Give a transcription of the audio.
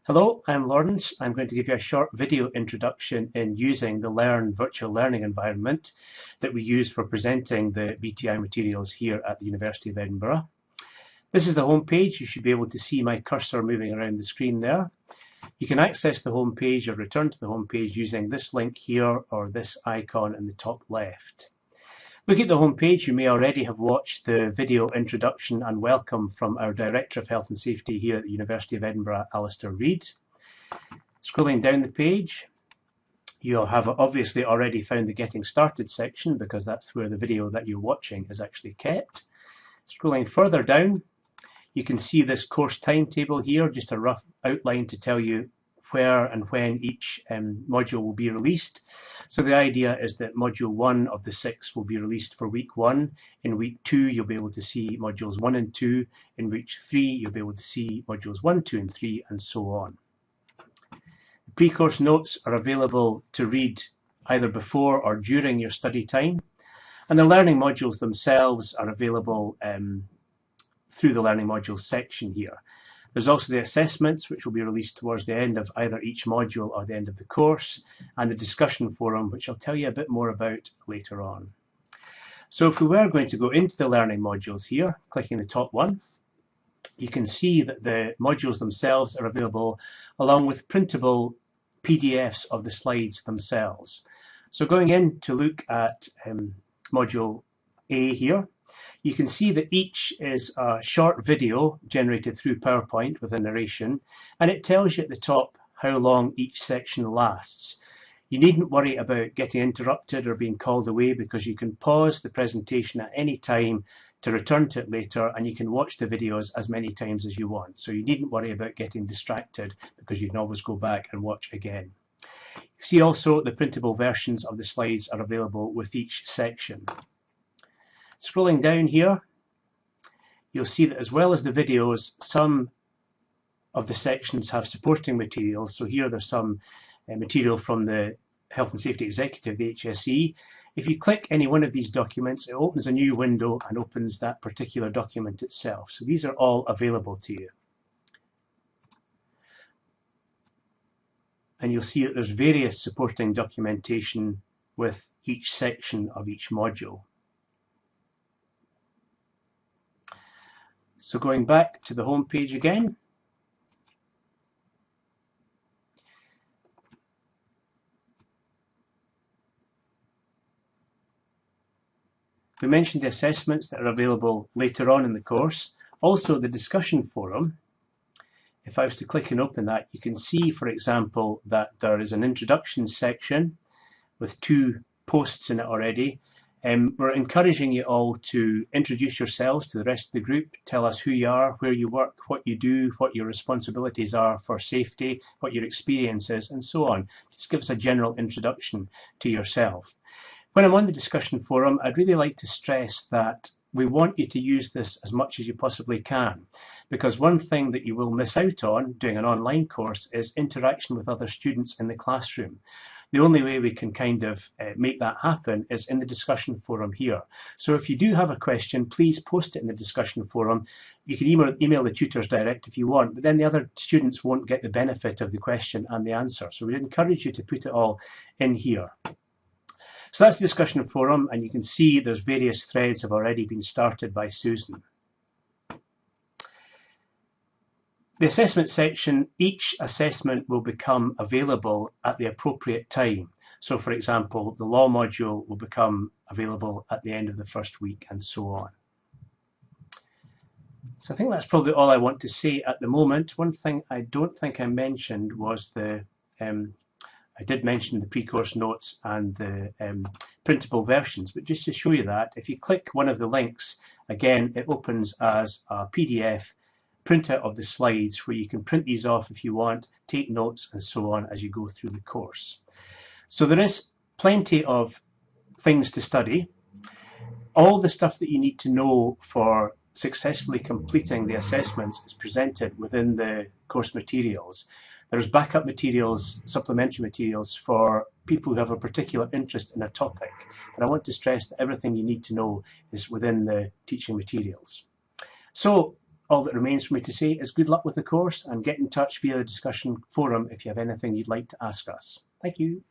Hello, I'm Lawrence. I'm going to give you a short video introduction in using the Learn virtual learning environment that we use for presenting the BTI materials here at the University of Edinburgh. This is the home page. You should be able to see my cursor moving around the screen there. You can access the home page or return to the home page using this link here or this icon in the top left. Looking at the home page, you may already have watched the video introduction and welcome from our Director of Health and Safety here at the University of Edinburgh, Alistair Reid. Scrolling down the page, you'll have obviously already found the Getting Started section because that's where the video that you're watching is actually kept. Scrolling further down, you can see this course timetable here, just a rough outline to tell you where and when each module will be released. So the idea is that module 1 of the 6 will be released for week 1. In week 2 you'll be able to see modules 1 and 2. In week 3 you'll be able to see modules 1, 2 and 3 and so on. The pre-course notes are available to read either before or during your study time, and the learning modules themselves are available through the learning modules section here. There's also the assessments, which will be released towards the end of either each module or the end of the course, and the discussion forum, which I'll tell you a bit more about later on. So if we were going to go into the learning modules here, clicking the top one, you can see that the modules themselves are available along with printable PDFs of the slides themselves. So going in to look at module A here, you can see that each is a short video generated through PowerPoint with a narration, and it tells you at the top how long each section lasts. You needn't worry about getting interrupted or being called away because you can pause the presentation at any time to return to it later, and you can watch the videos as many times as you want. So you needn't worry about getting distracted because you can always go back and watch again. See also the printable versions of the slides are available with each section. Scrolling down here, you'll see that as well as the videos, some of the sections have supporting materials. So here there's some material from the Health and Safety Executive, the HSE. If you click any one of these documents, it opens a new window and opens that particular document itself. So these are all available to you. And you'll see that there's various supporting documentation with each section of each module. So going back to the home page again, we mentioned the assessments that are available later on in the course. Also the discussion forum. If I was to click and open that, you can see, for example, that there is an introduction section with 2 posts in it already. We're encouraging you all to introduce yourselves to the rest of the group, tell us who you are, where you work, what you do, what your responsibilities are for safety, what your experience is, and so on. Just give us a general introduction to yourself. When I'm on the discussion forum, I'd really like to stress that we want you to use this as much as you possibly can, because one thing that you will miss out on doing an online course is interaction with other students in the classroom. The only way we can kind of make that happen is in the discussion forum here. So if you do have a question, please post it in the discussion forum. You can email the tutors direct if you want, but then the other students won't get the benefit of the question and the answer. So we'd encourage you to put it all in here. So that's the discussion forum, and you can see there's various threads have already been started by Susan. The assessment section, each assessment will become available at the appropriate time. So for example, the law module will become available at the end of the first week and so on. So I think that's probably all I want to say at the moment. One thing I don't think I mentioned was I did mention the pre-course notes and the printable versions, but just to show you that, if you click one of the links, again, it opens as a PDF printout of the slides where you can print these off if you want, take notes and so on as you go through the course. So there is plenty of things to study. All the stuff that you need to know for successfully completing the assessments is presented within the course materials. There's backup materials, supplementary materials for people who have a particular interest in a topic. And I want to stress that everything you need to know is within the teaching materials. So All that remains for me to say is good luck with the course, and get in touch via the discussion forum if you have anything you'd like to ask us. Thank you.